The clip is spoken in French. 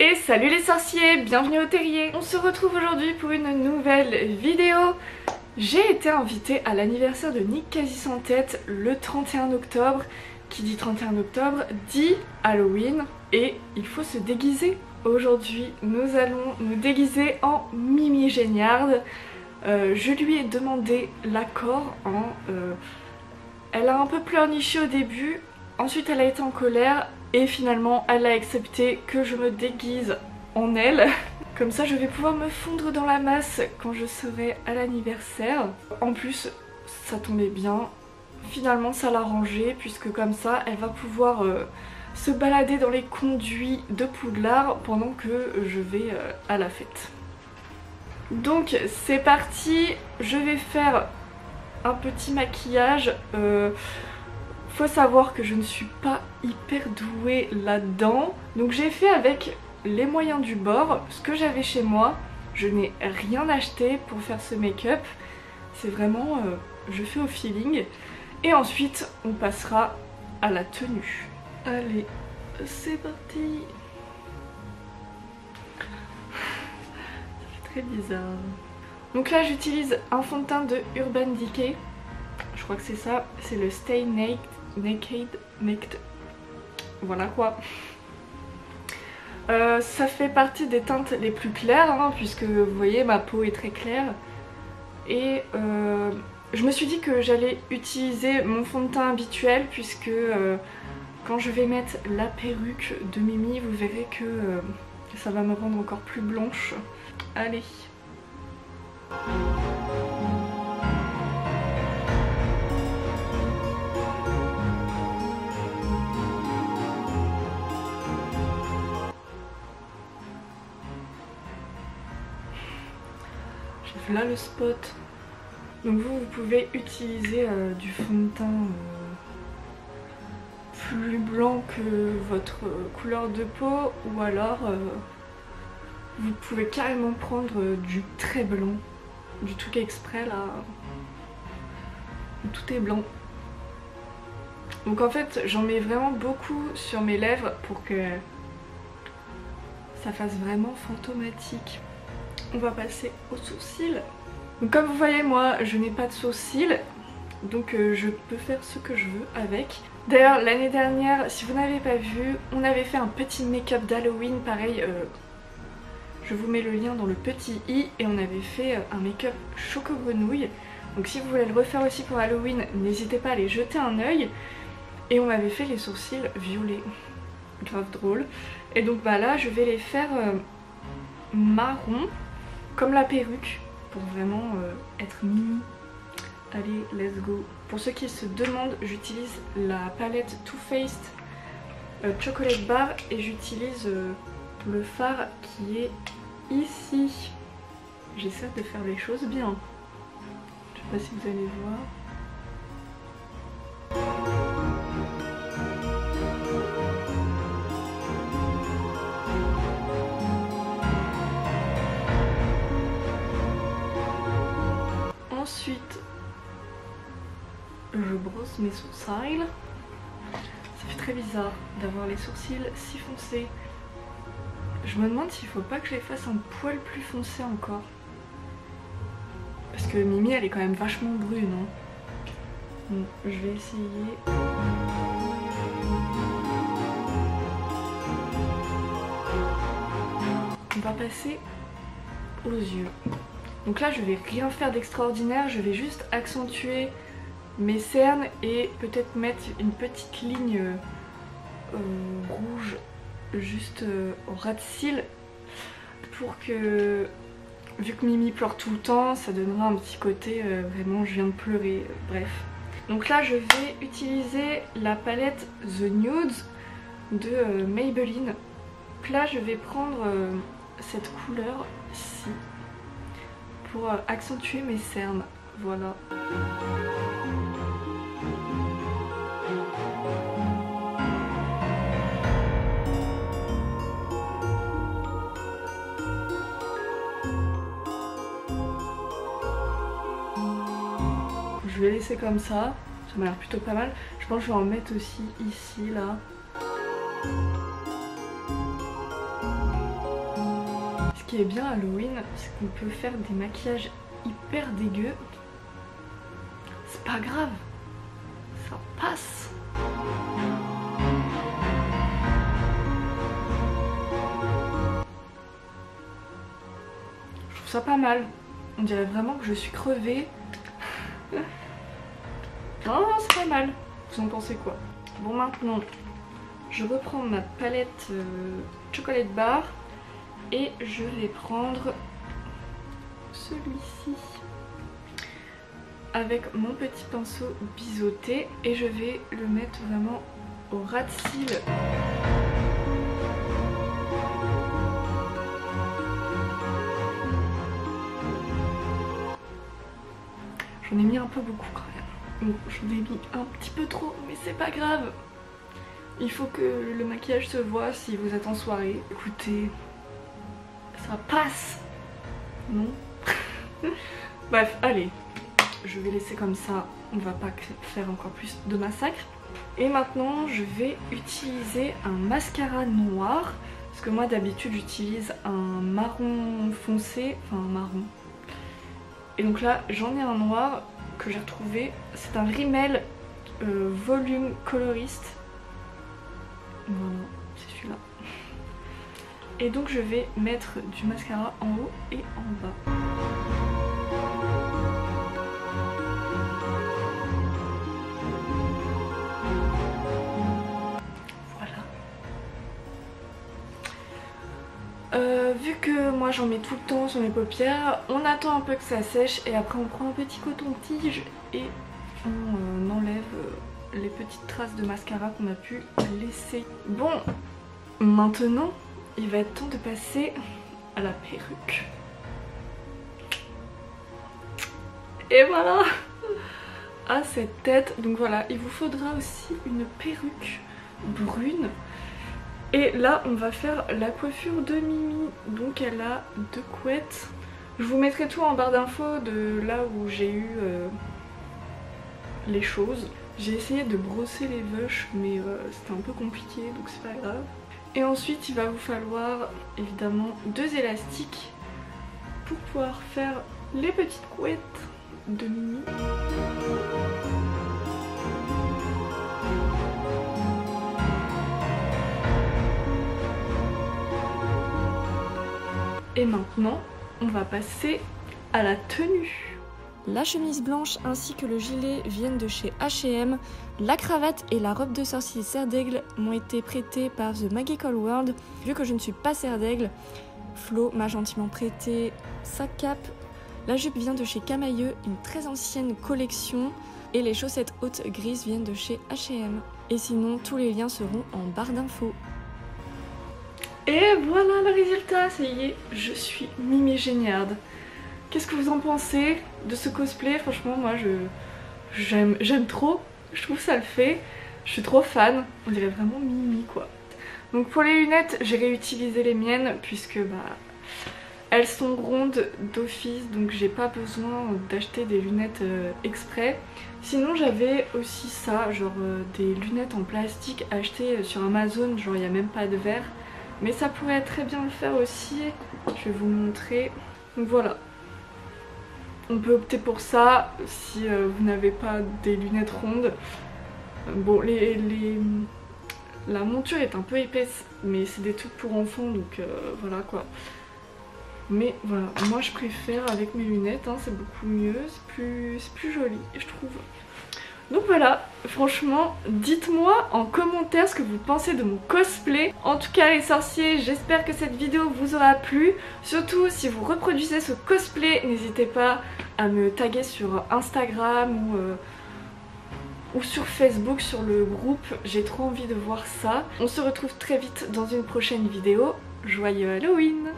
Et salut les sorciers, bienvenue au terrier. On se retrouve aujourd'hui pour une nouvelle vidéo. J'ai été invitée à l'anniversaire de Nick Quasi Sans Tête le 31 octobre. Qui dit 31 octobre dit Halloween et il faut se déguiser. Aujourd'hui nous allons nous déguiser en Mimi Géniarde. Je lui ai demandé l'accord elle a un peu pleurniché au début, ensuite elle a été en colère et finalement elle a accepté que je me déguise en elle. Comme ça je vais pouvoir me fondre dans la masse quand je serai à l'anniversaire. En plus ça tombait bien, finalement ça l'a arrangé puisque comme ça elle va pouvoir se balader dans les conduits de Poudlard pendant que je vais à la fête. Donc c'est parti, je vais faire un petit maquillage. Faut savoir que je ne suis pas hyper douée là-dedans, donc j'ai fait avec les moyens du bord, ce que j'avais chez moi. Je n'ai rien acheté pour faire ce make-up, c'est vraiment je fais au feeling et ensuite on passera à la tenue. Allez, c'est parti. Ça fait très bizarre. Donc là j'utilise un fond de teint de Urban Decay, je crois que c'est ça, c'est le Stay Naked, voilà quoi. Ça fait partie des teintes les plus claires hein, puisque vous voyez ma peau est très claire. Et je me suis dit que j'allais utiliser mon fond de teint habituel puisque quand je vais mettre la perruque de Mimi vous verrez que ça va me rendre encore plus blanche. Allez. J'ai là le spot. Donc vous pouvez utiliser du fond de teint plus blanc que votre couleur de peau ou alors vous pouvez carrément prendre du très blanc, du truc exprès là, tout est blanc. Donc en fait j'en mets vraiment beaucoup sur mes lèvres pour que ça fasse vraiment fantomatique. On va passer aux sourcils. Donc comme vous voyez moi je n'ai pas de sourcils, donc je peux faire ce que je veux avec. D'ailleurs l'année dernière, si vous n'avez pas vu, on avait fait un petit make-up d'Halloween pareil. Je vous mets le lien dans le petit i et on avait fait un make-up choco-grenouille. Donc si vous voulez le refaire aussi pour Halloween, n'hésitez pas à aller jeter un œil. Et on m'avait fait les sourcils violets. Grave drôle. Et donc bah là je vais les faire marron, comme la perruque, pour vraiment être Mimi. Allez, let's go. Pour ceux qui se demandent, j'utilise la palette Too Faced Chocolate Bar et j'utilise le fard qui est ici. J'essaie de faire les choses bien. Je sais pas si vous allez voir. Ensuite, je brosse mes sourcils. Ça fait très bizarre d'avoir les sourcils si foncés. Je me demande s'il faut pas que je les fasse un poil plus foncé encore. Parce que Mimi elle est quand même vachement brune. Hein. Donc je vais essayer. On va passer aux yeux. Donc là je vais rien faire d'extraordinaire, je vais juste accentuer mes cernes et peut-être mettre une petite ligne rouge juste au ras de cils pour que, vu que Mimi pleure tout le temps, ça donnera un petit côté vraiment je viens de pleurer, bref. Donc là je vais utiliser la palette The Nudes de Maybelline. Donc là je vais prendre cette couleur ici pour accentuer mes cernes, voilà. Je vais laisser comme ça m'a l'air plutôt pas mal. Je pense que je vais en mettre aussi ici, là. qui est bien Halloween, c'est qu'on peut faire des maquillages hyper dégueux. C'est pas grave, ça passe. Je trouve ça pas mal. On dirait vraiment que je suis crevée. Non, c'est pas mal. Vous en pensez quoi? Bon, maintenant, je reprends ma palette chocolate bar et je vais prendre celui-ci avec mon petit pinceau biseauté et je vais le mettre vraiment au ras de cils. J'en ai mis un peu beaucoup quand même. J'en ai mis un petit peu trop, mais c'est pas grave. Il faut que le maquillage se voit si vous êtes en soirée. Écoutez, ça passe. Non? Bref, allez. Je vais laisser comme ça. On va pas faire encore plus de massacre. Et maintenant, je vais utiliser un mascara noir. Parce que moi, d'habitude, j'utilise un marron foncé. Enfin, un marron. Et donc là, j'en ai un noir que j'ai retrouvé. C'est un Rimmel Volume Colorist. Voilà, c'est celui-là. Et donc je vais mettre du mascara en haut et en bas. Voilà. Vu que moi j'en mets tout le temps sur mes paupières, on attend un peu que ça sèche et après on prend un petit coton-tige et on enlève les petites traces de mascara qu'on a pu laisser. Bon, maintenant il va être temps de passer à la perruque. Et voilà, à cette tête. Donc voilà, il vous faudra aussi une perruque brune. Et là on va faire la coiffure de Mimi. Donc elle a 2 couettes. Je vous mettrai tout en barre d'infos de là où j'ai eu les choses. J'ai essayé de brosser les veuches mais c'était un peu compliqué donc c'est pas grave. Et ensuite il va vous falloir évidemment 2 élastiques pour pouvoir faire les petites couettes de Mimi. Et maintenant on va passer à la tenue. La chemise blanche ainsi que le gilet viennent de chez H&M. La cravate et la robe de sorcier serre d'aigle m'ont été prêtées par The Magical World. Vu que je ne suis pas serre d'aigle, Flo m'a gentiment prêté sa cape. La jupe vient de chez Camailleux, une très ancienne collection. Et les chaussettes hautes grises viennent de chez H&M. Et sinon, tous les liens seront en barre d'infos. Et voilà le résultat, ça y est, je suis Mimi Géniarde. Qu'est-ce que vous en pensez de ce cosplay? Franchement moi j'aime trop, je trouve ça le fait, je suis trop fan, on dirait vraiment Mimi quoi. Donc pour les lunettes j'ai réutilisé les miennes puisque elles sont rondes d'office donc j'ai pas besoin d'acheter des lunettes exprès. Sinon j'avais aussi ça, genre des lunettes en plastique achetées sur Amazon, genre il n'y a même pas de verre. Mais ça pourrait très bien le faire aussi, je vais vous montrer. Donc voilà. On peut opter pour ça si vous n'avez pas des lunettes rondes. Bon, la monture est un peu épaisse, mais c'est des trucs pour enfants, donc voilà quoi. Mais voilà, moi je préfère avec mes lunettes, hein, c'est beaucoup mieux, c'est plus joli, je trouve. Donc voilà, franchement, dites-moi en commentaire ce que vous pensez de mon cosplay. En tout cas les sorciers, j'espère que cette vidéo vous aura plu. Surtout si vous reproduisez ce cosplay, n'hésitez pas à me taguer sur Instagram ou sur Facebook, sur le groupe. J'ai trop envie de voir ça. On se retrouve très vite dans une prochaine vidéo. Joyeux Halloween!